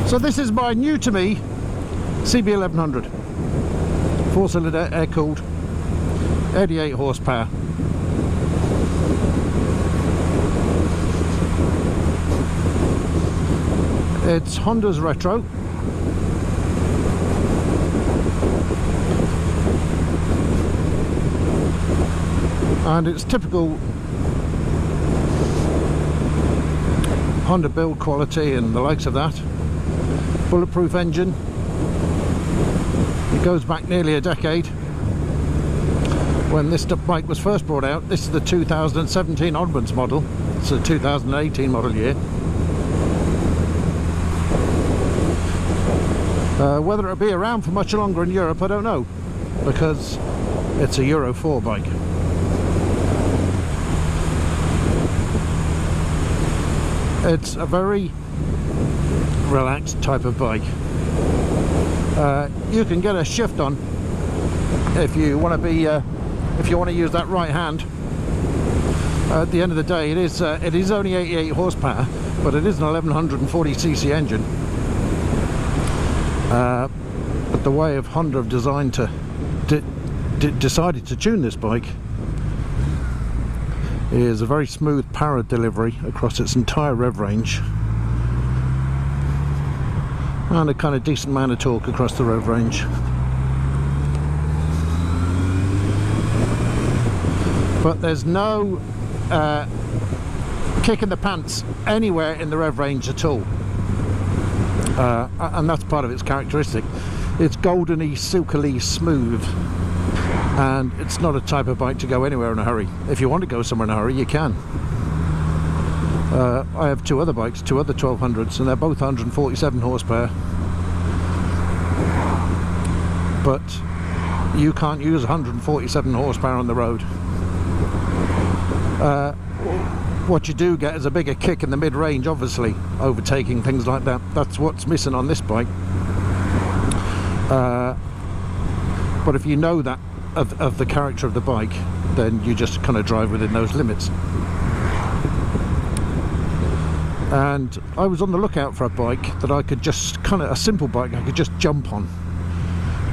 So this is my new to me CB1100, 4-cylinder, air-cooled, 88 horsepower. It's Honda's retro. And it's typical Honda build quality and the likes of that. Bulletproof engine. It goes back nearly a decade when this bike was first brought out. This is the 2017 onwards model. It's a 2018 model year. Whether it'll be around for much longer in Europe, I don't know, because it's a Euro 4 bike. It's a very relaxed type of bike. You can get a shift on if you want to be if you want to use that right hand. At the end of the day, it is only 88 horsepower, but it is an 1140cc engine. But the way of Honda have designed to decided to tune this bike is a very smooth power delivery across its entire rev range, and a kind of decent amount of torque across the rev range. But there's no kick in the pants anywhere in the rev range at all, and that's part of its characteristic. It's goldeny, silkily smooth, and it's not a type of bike to go anywhere in a hurry. If you want to go somewhere in a hurry, you can. I have two other bikes, two other 1200s, and they're both 147 horsepower. But you can't use 147 horsepower on the road. What you do get is a bigger kick in the mid-range, obviously, overtaking, things like that. That's what's missing on this bike. But if you know that of the character of the bike, then you just kind of drive within those limits. And I was on the lookout for a bike that I could just kind of, a simple bike I could just jump on,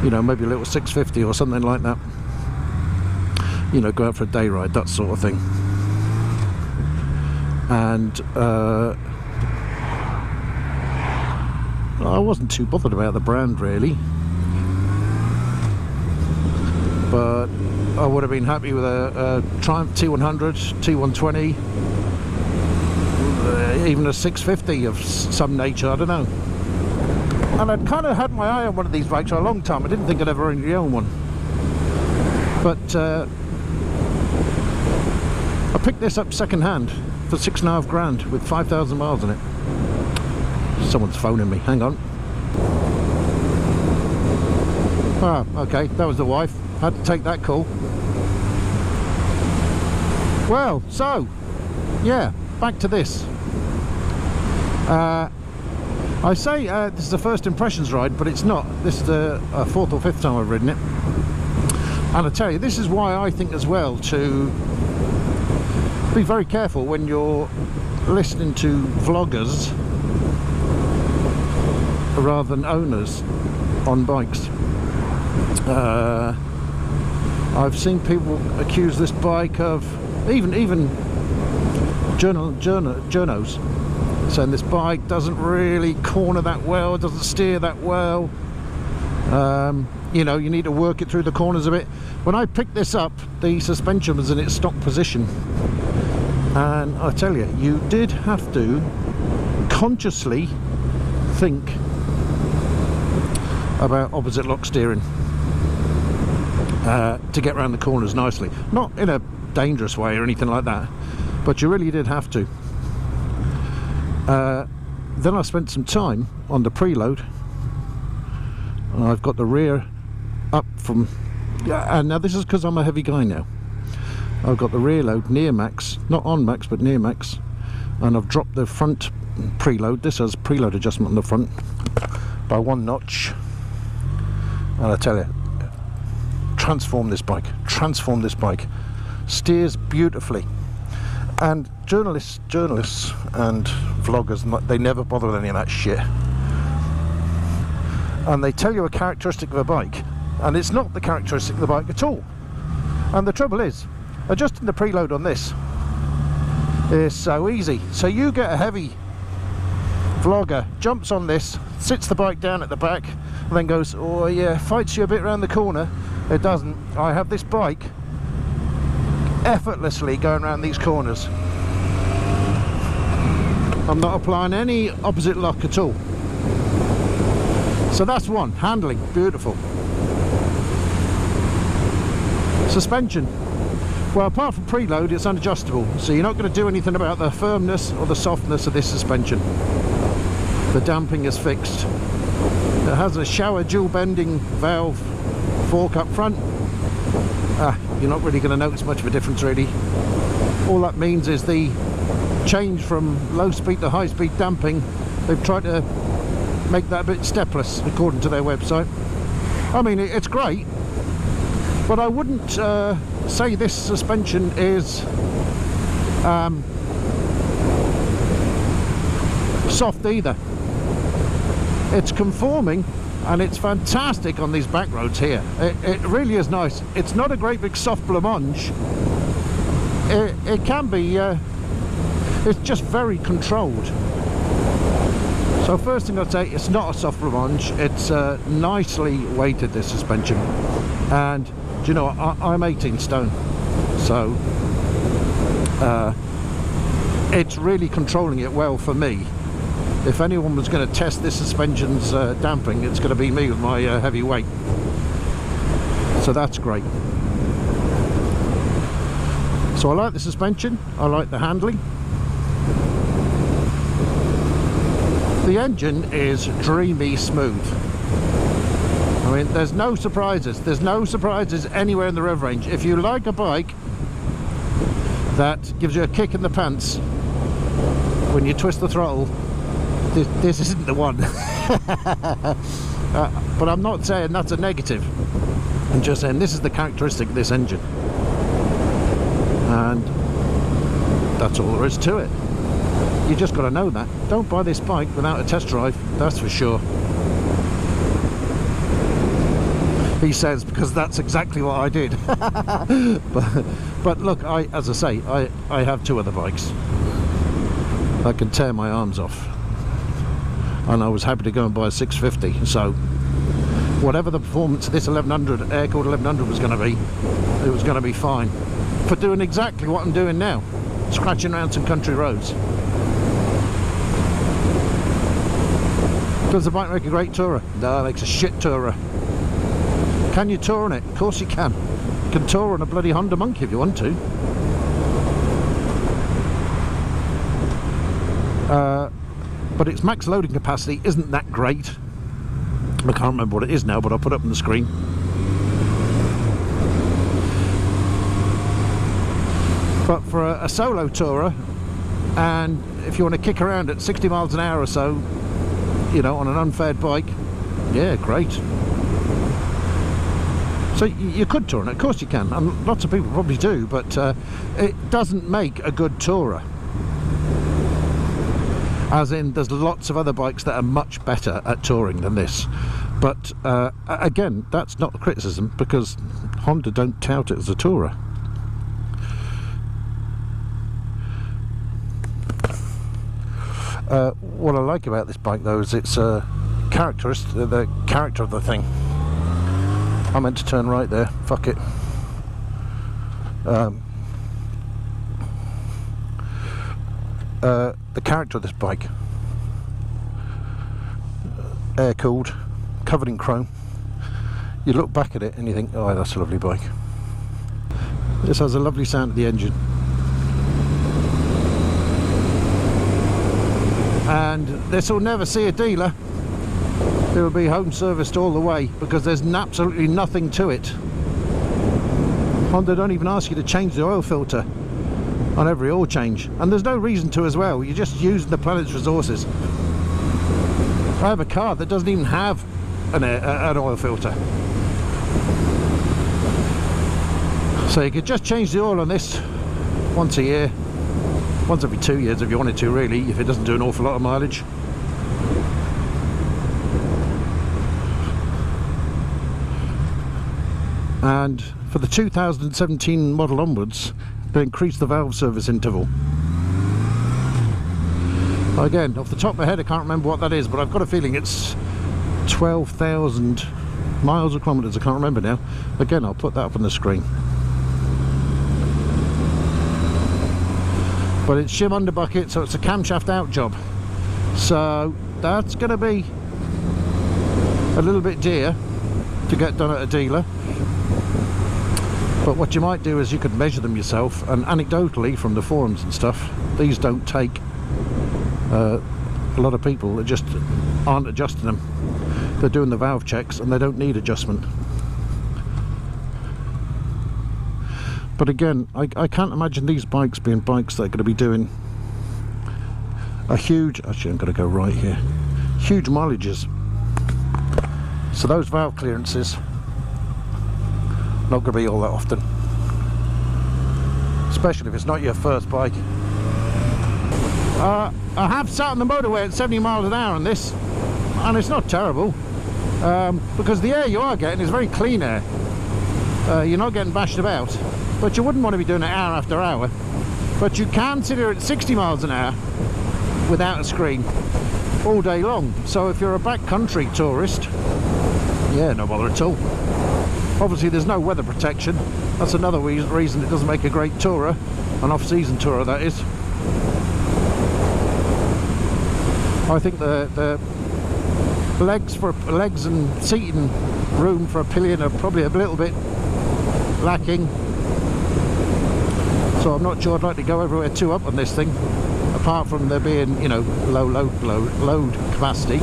you know, maybe a little 650 or something like that, you know, go out for a day ride, that sort of thing. And I wasn't too bothered about the brand really, but I would have been happy with a Triumph T100, T120, even a 650 of some nature, I don't know. And I'd kind of had my eye on one of these bikes for a long time. I didn't think I'd ever really own one, but I picked this up second hand for £6.5 grand with 5,000 miles on it. Someone's phoning me, hang on. Ah, okay, that was the wife. Had to take that call. Well, so yeah, back to this. I say this is the first impressions ride, but it's not. This is the fourth or fifth time I've ridden it. And I tell you, this is why I think as well to be very careful when you're listening to vloggers rather than owners on bikes. I've seen people accuse this bike of, even journos, saying this bike doesn't really corner that well, doesn't steer that well. You know, you need to work it through the corners a bit. When I picked this up, the suspension was in its stock position, and I tell you, you did have to consciously think about opposite lock steering to get around the corners nicely. Not in a dangerous way or anything like that, but you really did have to. Then I spent some time on the preload, and I've got the rear up from, and now this is because I'm a heavy guy now. I've got the rear load near max, not on max but near max, and I've dropped the front preload. This has preload adjustment on the front by 1 notch, and I tell you, transform this bike, steers beautifully. And journalists and vloggers, they never bother with any of that shit. and they tell you a characteristic of a bike, and it's not the characteristic of the bike at all. And the trouble is, adjusting the preload on this is so easy. So you get a heavy vlogger, jumps on this, sits the bike down at the back, and then goes, oh yeah, fights you a bit around the corner. It doesn't. I have this bike effortlessly going around these corners. I'm not applying any opposite lock at all. So that's one. Handling, beautiful. Suspension, well, apart from preload, it's unadjustable, so you're not going to do anything about the firmness or the softness of this suspension. The damping is fixed. It has a shower dual bending valve fork up front. You're not really going to notice much of a difference really. All that means is the change from low speed to high speed damping, they've tried to make that a bit stepless according to their website. I mean, it's great, but I wouldn't say this suspension is soft either. It's conforming and it's fantastic on these back roads here. It really is nice. It's not a great big soft blancmange. It can be, it's just very controlled. So first thing I'd say, it's not a soft blancmange. It's nicely weighted, this suspension. And do you know what? I'm 18 stone, so it's really controlling it well for me. If anyone was going to test this suspension's damping, it's going to be me with my heavy weight. So that's great. So I like the suspension, I like the handling. The engine is dreamy smooth. I mean, there's no surprises. There's no surprises anywhere in the rev range. If you like a bike that gives you a kick in the pants when you twist the throttle, this isn't the one. But I'm not saying that's a negative. I'm just saying this is the characteristic of this engine. And that's all there is to it. You just got to know that. Don't buy this bike without a test drive, that's for sure. He says, because that's exactly what I did. but look, as I say, I have two other bikes. I can tear my arms off. And I was happy to go and buy a 650. So whatever the performance of this 1100, air-cooled 1100 was going to be, it was going to be fine. For doing exactly what I'm doing now. Scratching around some country roads. Does the bike make a great tourer? No, it makes a shit tourer. Can you tour on it? Of course you can. You can tour on a bloody Honda Monkey if you want to. But its max loading capacity isn't that great. I can't remember what it is now, but I'll put it up on the screen. But for a solo tourer, and if you want to kick around at 60 miles an hour or so, you know, on an unfaired bike, yeah, great. So you could tour on it, of course you can, and lots of people probably do, but it doesn't make a good tourer. As in, there's lots of other bikes that are much better at touring than this. But again, that's not a criticism, because Honda don't tout it as a tourer. What I like about this bike though is its characteristic, the character of the thing. I meant to turn right there, fuck it. The character of this bike, air cooled, covered in chrome. You look back at it and you think, oh, that's a lovely bike. This has a lovely sound at the engine, and this will never see a dealer. It will be home serviced all the way, because there's absolutely nothing to it. Honda don't even ask you to change the oil filter on every oil change, and there's no reason to as well. You're just using the planet's resources. I have a car that doesn't even have an oil filter, so you could just change the oil on this once a year, once every 2 years if you wanted to, really, if it doesn't do an awful lot of mileage. and for the 2017 model onwards they increased the valve service interval. Again, off the top of my head I can't remember what that is, but I've got a feeling it's 12,000 miles or kilometres, I can't remember now. Again, I'll put that up on the screen. But it's shim under bucket, so it's a camshaft out job. So that's going to be a little bit dear to get done at a dealer. But what you might do is you could measure them yourself, and anecdotally from the forums and stuff, these don't take a lot of people that just aren't adjusting them. They're doing the valve checks and they don't need adjustment. But again, I can't imagine these bikes being bikes that are going to be doing a huge, actually I'm going to go right here, huge mileages. So those valve clearances, not going to be all that often, especially if it's not your first bike. I have sat on the motorway at 70 miles an hour on this, and it's not terrible, because the air you are getting is very clean air. You're not getting bashed about, but you wouldn't want to be doing it hour after hour. But you can sit here at 60 miles an hour without a screen all day long. So if you're a backcountry tourist, yeah, no bother at all. Obviously there's no weather protection. That's another reason it doesn't make a great tourer, an off-season tourer that is. I think the legs and seating room for a pillion are probably a little bit lacking. So I'm not sure I'd like to go everywhere too up on this thing, apart from there being, you know, low load capacity.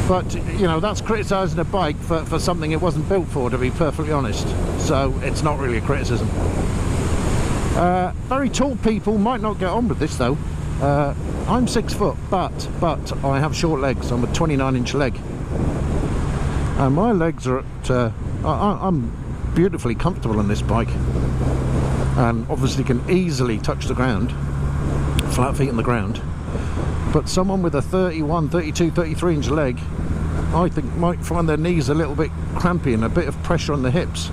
But, you know, that's criticising a bike for something it wasn't built for, to be perfectly honest. So it's not really a criticism. Very tall people might not get on with this though. I'm 6 foot, but I have short legs. I'm a 29-inch leg. And my legs are at, I'm beautifully comfortable on this bike. And obviously can easily touch the ground, flat feet on the ground. But someone with a 31, 32, 33-inch leg, I think might find their knees a little bit crampy and a bit of pressure on the hips.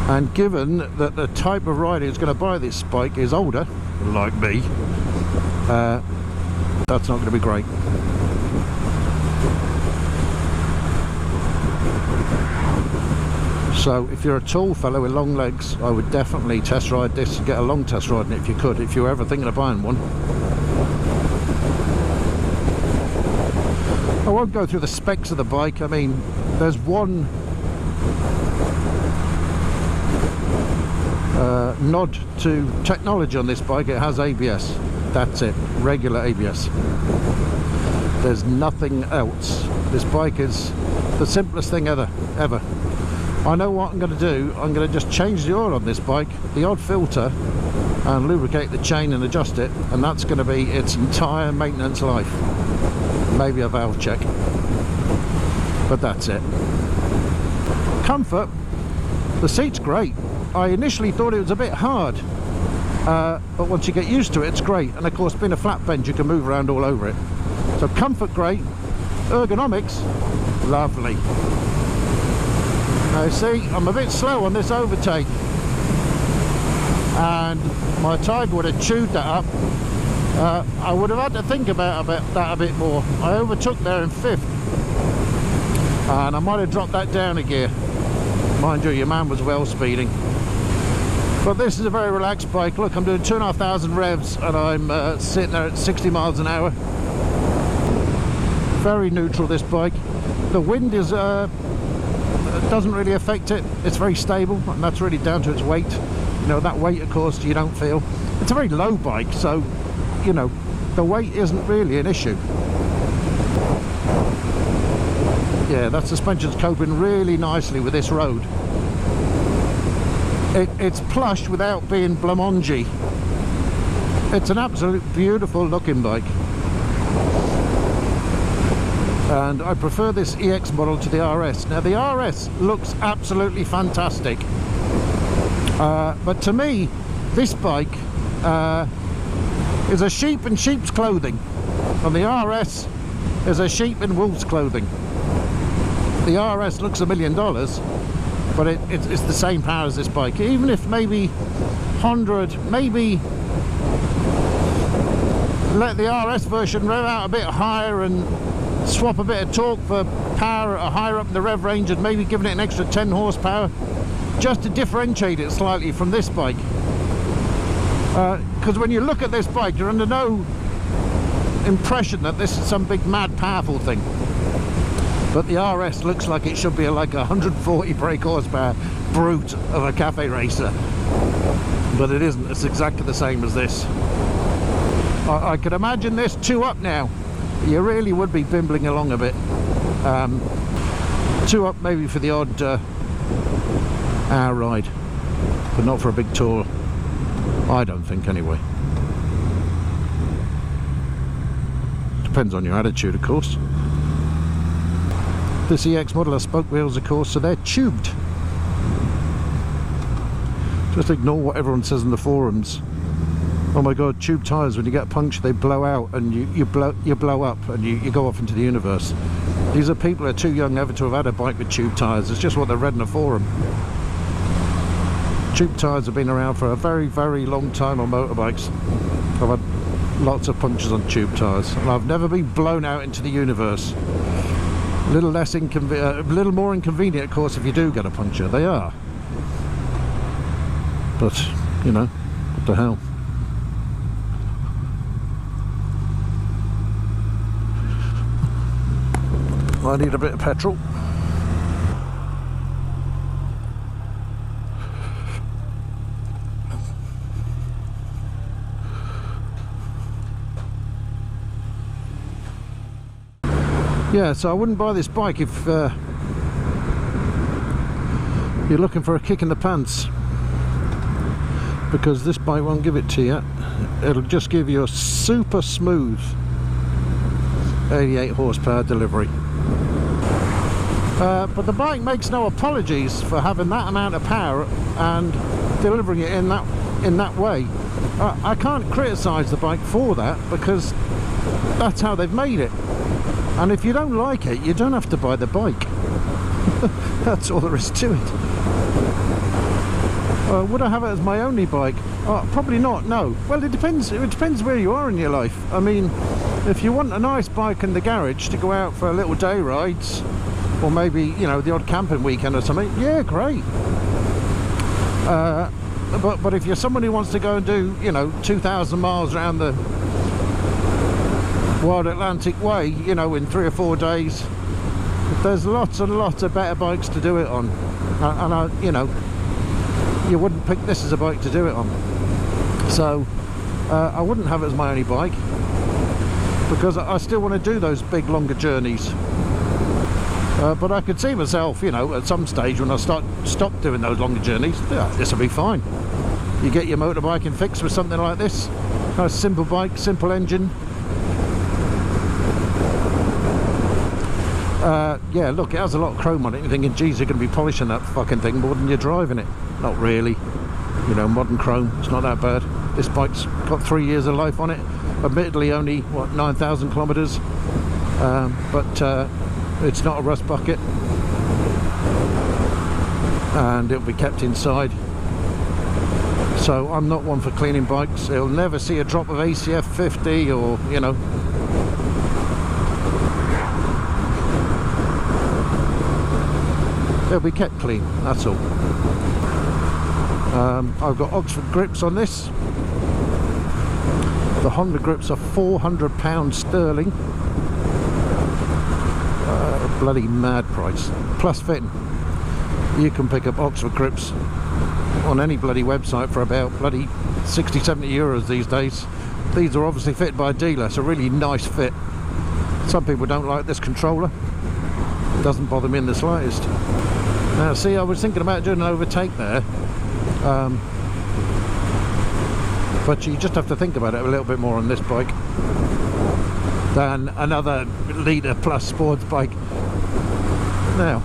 And given that the type of rider who's going to buy this bike is older, like me, that's not going to be great. So if you're a tall fellow with long legs, I would definitely test ride this and get a long test ride if you could, if you're ever thinking of buying one. I won't go through the specs of the bike. I mean, there's one nod to technology on this bike. It has ABS. That's it, regular ABS. There's nothing else. This bike is the simplest thing ever. I know what I'm going to do. I'm going to just change the oil on this bike, the odd filter, and lubricate the chain and adjust it, and that's going to be its entire maintenance life. Maybe a valve check, but that's it. Comfort, the seat's great. I initially thought it was a bit hard, but once you get used to it, it's great. And of course, being a flat bench, you can move around all over it. So comfort, great. Ergonomics, lovely. Now see, I'm a bit slow on this overtake, and my Tiger would have chewed that up. I would have had to think about that a bit more. I overtook there in 5th, and I might have dropped that down a gear. Mind you, your man was well speeding. But this is a very relaxed bike. Look, I'm doing 2,500 revs, and I'm sitting there at 60 miles an hour. Very neutral, this bike. The wind is doesn't really affect it. It's very stable, and that's really down to its weight. You know, that weight, of course, you don't feel. It's a very low bike, so you know, the weight isn't really an issue. Yeah, that suspension's coping really nicely with this road. It's plush without being blancmangy. It's an absolute beautiful looking bike. And I prefer this EX model to the RS. Now the RS looks absolutely fantastic. But to me, this bike is a sheep in sheep's clothing. On the RS, is a sheep in wolf's clothing. The RS looks $1 million, but it's the same power as this bike. Even if maybe Honda maybe let the RS version rev out a bit higher and swap a bit of torque for power higher up in the rev range, and maybe giving it an extra 10 horsepower just to differentiate it slightly from this bike. Because when you look at this bike, you're under no impression that this is some big mad powerful thing. But the RS looks like it should be like a 140 brake horsepower brute of a cafe racer. But it isn't. It's exactly the same as this. I could imagine this 2 up now. You really would be bimbling along a bit. 2 up maybe for the odd hour ride, but not for a big tour. I don't think, anyway. Depends on your attitude, of course. This EX model has spoke wheels, of course, so they're tubed. Just ignore what everyone says in the forums. Oh my god, tube tyres, when you get a puncture they blow out and you blow up and you go off into the universe. These are people who are too young ever to have had a bike with tube tyres. It's just what they read in a forum. Tube tyres have been around for a very, very long time on motorbikes. I've had lots of punctures on tube tyres, and I've never been blown out into the universe. A little little more inconvenient, of course, if you do get a puncture. They are. But, you know, what the hell. I need a bit of petrol. Yeah, so I wouldn't buy this bike if you're looking for a kick in the pants, because this bike won't give it to you. It'll just give you a super smooth 88 horsepower delivery. But the bike makes no apologies for having that amount of power and delivering it in that way. I can't criticise the bike for that, because that's how they've made it. And if you don't like it, you don't have to buy the bike. That's all there is to it. Would I have it as my only bike? Probably not, no. Well, it depends where you are in your life. I mean, if you want a nice bike in the garage to go out for little day rides, or maybe, you know, the odd camping weekend or something, yeah, great. But if you're someone who wants to go and do, you know, 2,000 miles around the Wild Atlantic Way, you know, in 3 or 4 days, there's lots and lots of better bikes to do it on. And you know, you wouldn't pick this as a bike to do it on. So I wouldn't have it as my only bike, because I still want to do those big longer journeys. But I could see myself, you know, at some stage when I stop doing those longer journeys, yeah, this will be fine. You get your motorbike fixed with something like this, nice simple bike, simple engine. Yeah, look, it has a lot of chrome on it. You're thinking, geez, you're going to be polishing that fucking thing more than you're driving it. Not really. You know, modern chrome, it's not that bad. This bike's got 3 years of life on it. Admittedly, only, what, 9,000 kilometres. But it's not a rust bucket. And it'll be kept inside. So I'm not one for cleaning bikes. It'll never see a drop of ACF 50 or, you know. They'll be kept clean, that's all. I've got Oxford grips on this. The Honda grips are £400 sterling. Bloody mad price. Plus fitting. You can pick up Oxford grips on any bloody website for about bloody 60-70 euros these days. These are obviously fitted by a dealer, so really nice fit. Some people don't like this controller. It doesn't bother me in the slightest. Now see, I was thinking about doing an overtake there, but you just have to think about it a little bit more on this bike than another litre plus sports bike. Now,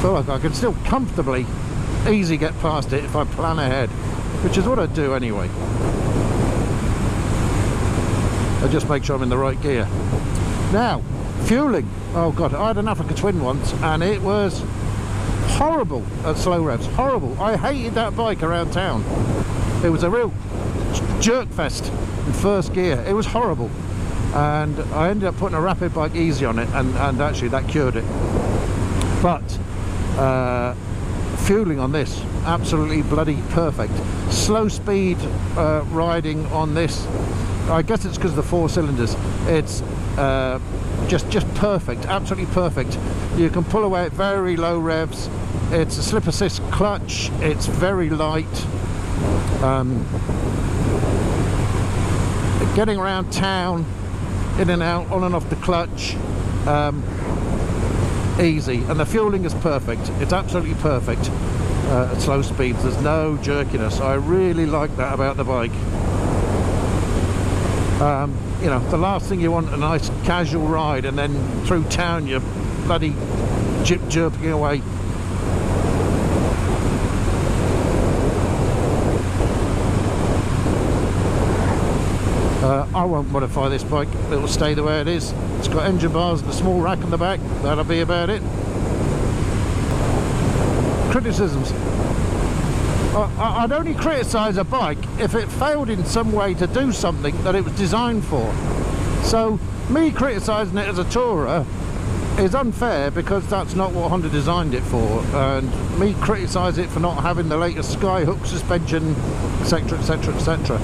so look, I can still comfortably, easy get past it if I plan ahead, which is what I do anyway. I just make sure I'm in the right gear. Now, fueling. Oh god, I had an Africa Twin once and it was horrible at slow revs. Horrible. I hated that bike around town. It was a real jerk fest in first gear. It was horrible. And I ended up putting a rapid bike easy on it, and actually that cured it. But fueling on this, absolutely bloody perfect. Slow speed riding on this, I guess it's because of the 4 cylinders. It's just perfect, absolutely perfect. You can pull away at very low revs. It's a slip assist clutch. It's very light. Getting around town, in and out, on and off the clutch, easy. And the fueling is perfect. It's absolutely perfect at slow speeds. There's no jerkiness. I really like that about the bike. You know, the last thing you want, a nice casual ride, and then through town you're bloody jerking away. I won't modify this bike. It will stay the way it is. It's got engine bars and a small rack on the back. That'll be about it. Criticisms. I'd only criticise a bike if it failed in some way to do something that it was designed for. So me criticising it as a tourer is unfair, because that's not what Honda designed it for, and me criticise it for not having the latest Skyhook suspension, etc, etc, etc.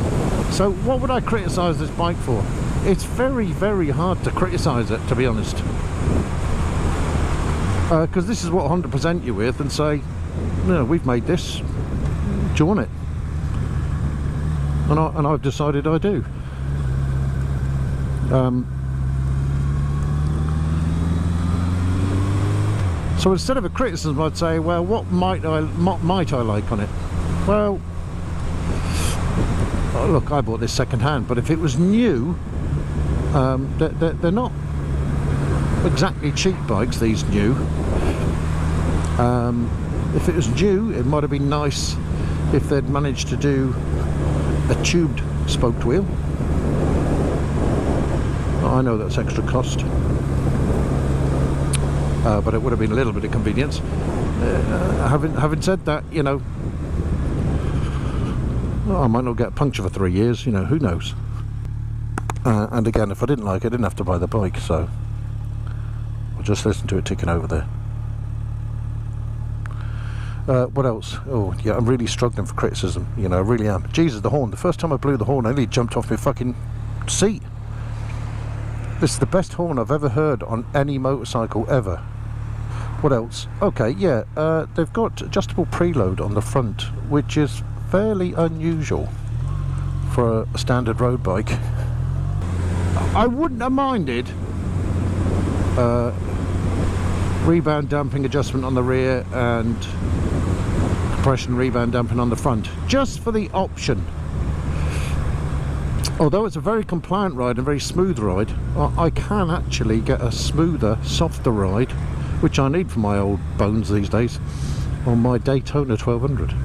So what would I criticise this bike for? It's very, very hard to criticise it, to be honest, because this is what Honda present you with and say, you know, we've made this, do you want it? And I've decided I do. So instead of a criticism, I'd say, well, what might I like on it? Well, look, I bought this second hand, but if it was new, they're not exactly cheap bikes, these new. If it was new, it might have been nice if they'd managed to do a tubed spoked wheel. I know that's extra cost. But it would have been a little bit of convenience. Having said that, you know, I might not get a puncture for 3 years, you know, who knows. And again, if I didn't like it, I didn't have to buy the bike, so I'll just listen to it ticking over there. What else? Oh yeah, I'm really struggling for criticism, you know, I really am. Jesus, the horn. The first time I blew the horn, I nearly jumped off my fucking seat. This is the best horn I've ever heard on any motorcycle ever. What else? Okay, yeah, they've got adjustable preload on the front, which is fairly unusual for a standard road bike. I wouldn't have minded rebound damping adjustment on the rear and compression rebound damping on the front, just for the option. Although it's a very compliant ride and very smooth ride, I can actually get a smoother, softer ride, which I need for my old bones these days, on my Daytona 1200.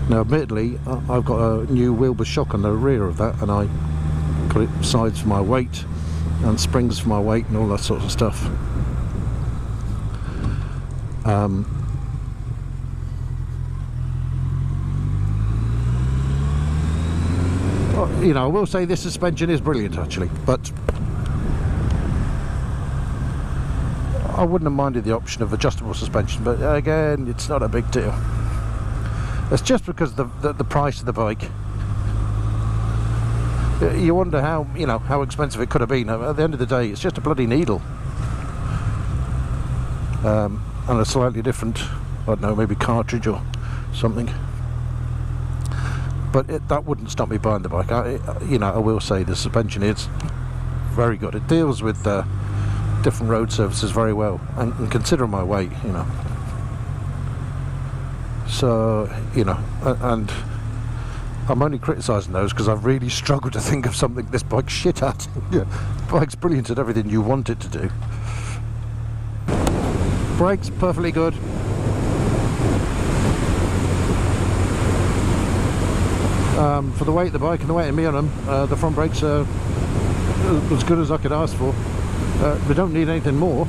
Now admittedly, I've got a new wheelbase shock on the rear of that, and I got it sides for my weight and springs for my weight and all that sort of stuff. You know, I will say this suspension is brilliant actually, but I wouldn't have minded the option of adjustable suspension, but again, it's not a big deal. It's just because the price of the bike. You wonder how, you know, how expensive it could have been. At the end of the day, it's just a bloody needle, and a slightly different, I don't know, maybe cartridge or something. But that wouldn't stop me buying the bike. You know, I will say the suspension is very good. It deals with different road surfaces very well, and considering my weight, you know. So, you know, and I'm only criticising those because I've really struggled to think of something this bike's shit at. Yeah, the bike's brilliant at everything you want it to do. Brakes, perfectly good. For the weight of the bike and the weight of me on them, the front brakes are as good as I could ask for. We don't need anything more.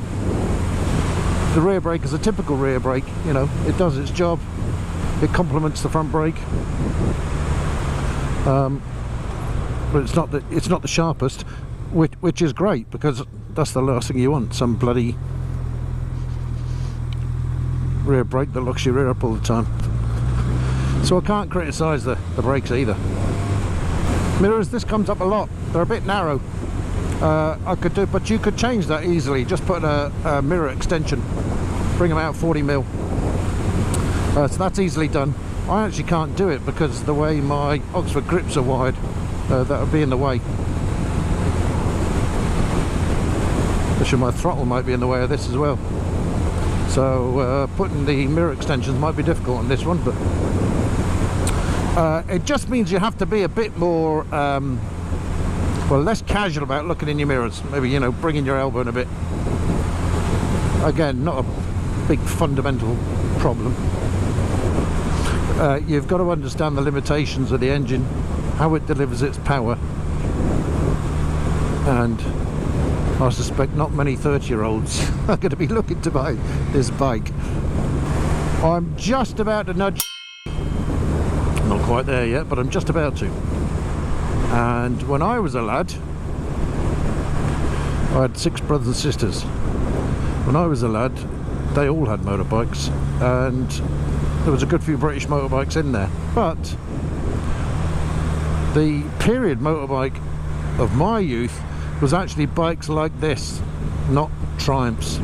The rear brake is a typical rear brake, you know, it does its job, it complements the front brake, but it's not the sharpest, which is great, because that's the last thing you want, some bloody rear brake that locks your rear up all the time. So I can't criticise the brakes either. Mirrors, this comes up a lot, they're a bit narrow. I could do, but you could change that easily. Just put a mirror extension, bring them out 40mm. So that's easily done. I actually can't do it because the way my Oxford grips are wired, that would be in the way. Actually, my throttle might be in the way of this as well. So putting the mirror extensions might be difficult on this one, but it just means you have to be a bit more. Well, less casual about looking in your mirrors. Maybe, you know, bringing your elbow in a bit. Again, not a big fundamental problem. You've got to understand the limitations of the engine, how it delivers its power, and I suspect not many 30-year-olds are going to be looking to buy this bike. I'm just about to nudge. Not quite there yet, but I'm just about to. And when I was a lad, I had 6 brothers and sisters. When I was a lad, they all had motorbikes, and there was a good few British motorbikes in there. But the period motorbike of my youth was actually bikes like this, not Triumphs,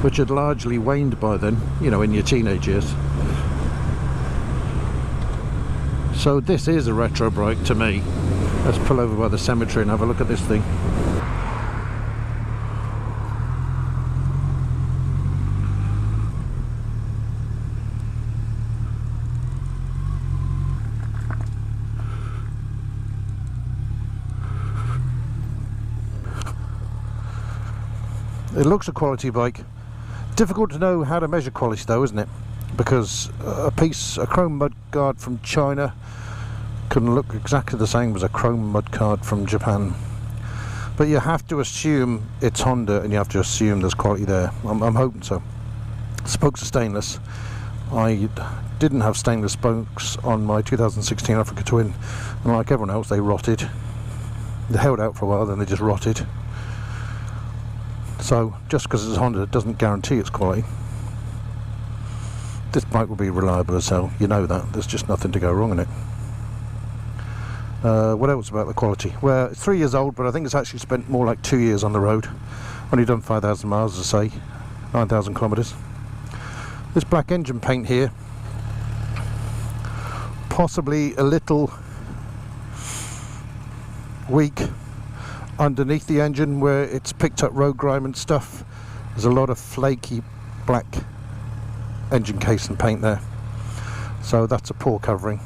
which had largely waned by then, you know, in your teenage years. So this is a retro bike to me. Let's pull over by the cemetery and have a look at this thing. It looks a quality bike. Difficult to know how to measure quality though, isn't it? Because a chrome mudguard from China can look exactly the same as a chrome mudguard from Japan. But you have to assume it's Honda, and you have to assume there's quality there. I'm hoping so. Spokes are stainless. I didn't have stainless spokes on my 2016 Africa Twin, and like everyone else, they rotted. They held out for a while, then they just rotted. So just because it's Honda, it doesn't guarantee its quality. This bike will be reliable as hell, you know that. There's just nothing to go wrong in it. What else about the quality? Well, it's 3 years old, but I think it's actually spent more like 2 years on the road. Only done 5,000 miles, as I say, 9,000 kilometres. This black engine paint here, possibly a little weak underneath the engine where it's picked up road grime and stuff. There's a lot of flaky black engine casing paint there, so that's a poor covering.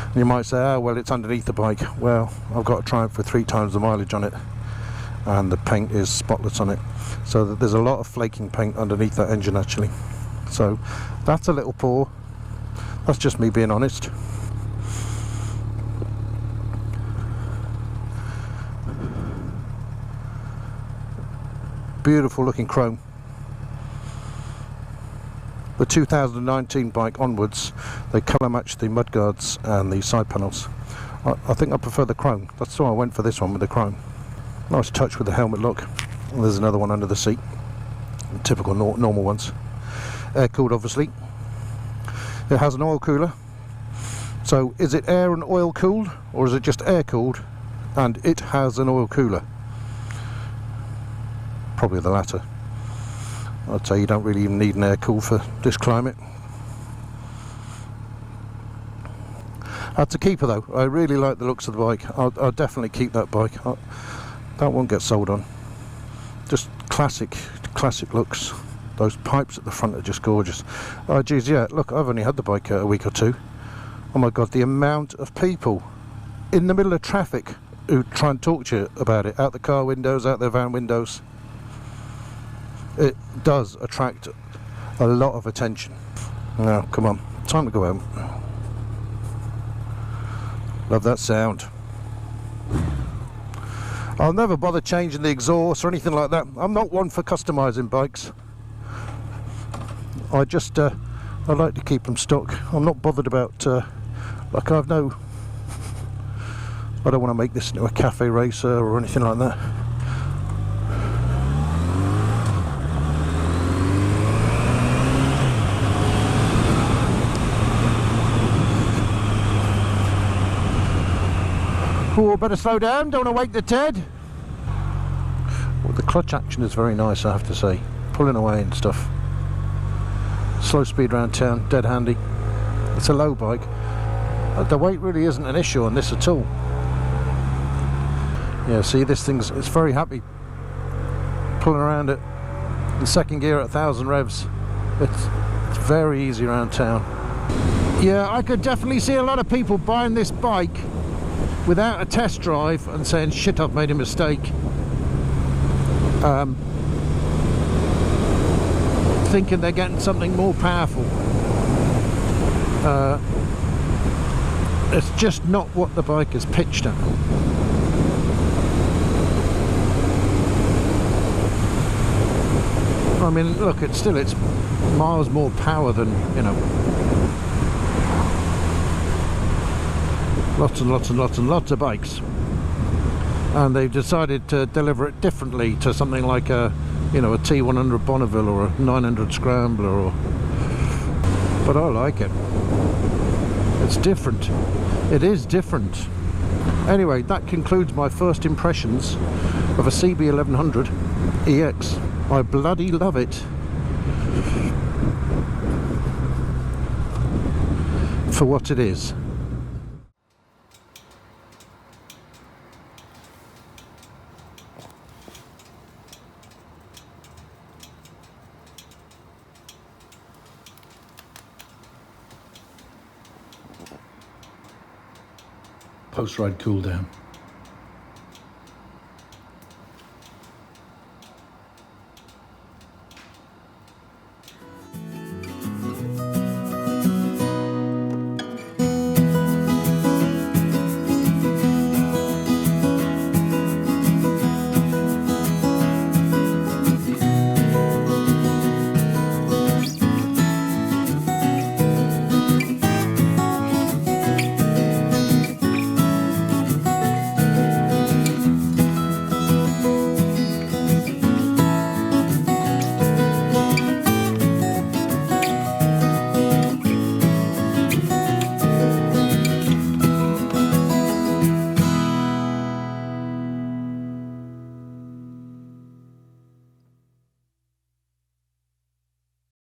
And you might say, oh well, it's underneath the bike. Well, I've got a Triumph with 3 times the mileage on it, and the paint is spotless on it, so that there's a lot of flaking paint underneath that engine actually. So that's a little poor. That's just me being honest. Beautiful looking chrome. The 2019 bike onwards, they colour match the mudguards and the side panels. I think I prefer the chrome. That's why I went for this one with the chrome. Nice touch with the helmet look. And there's another one under the seat. Typical normal ones. Air cooled, obviously. It has an oil cooler. So is it air and oil cooled, or is it just air cooled and it has an oil cooler? Probably the latter. I'd say you don't really even need an air cool for this climate. That's a keeper though. I really like the looks of the bike. I'll definitely keep that bike. That won't get sold on. Just classic looks. Those pipes at the front are just gorgeous. Oh geez, yeah, look, I've only had the bike a week or two. Oh my god, the amount of people in the middle of traffic who try and talk to you about it, out the car windows, out their van windows. It does attract a lot of attention. Now, come on, time to go home. Love that sound. I'll never bother changing the exhaust or anything like that. I'm not one for customizing bikes. I just I like to keep them stock. I'm not bothered about like I don't want to make this into a cafe racer or anything like that. Oh, better slow down, don't want to wake the Ted. Well, the clutch action is very nice, I have to say. Pulling away and stuff. Slow speed around town, dead handy. It's a low bike. The weight really isn't an issue on this at all. Yeah, see, it's very happy. Pulling around it in second gear at 1,000 revs. It's very easy around town. Yeah, I could definitely see a lot of people buying this bike without a test drive and saying, shit, I've made a mistake. Thinking they're getting something more powerful. It's just not what the bike is pitched at. I mean, look, it's miles more power than, you know, lots and lots and lots and lots of bikes, and they've decided to deliver it differently to something like a, you know, a T100 Bonneville or a 900 Scrambler, but I like it. It's different. It is different. Anyway, that concludes my first impressions of a CB1100 EX. I bloody love it. For what it is. Post-ride cool down.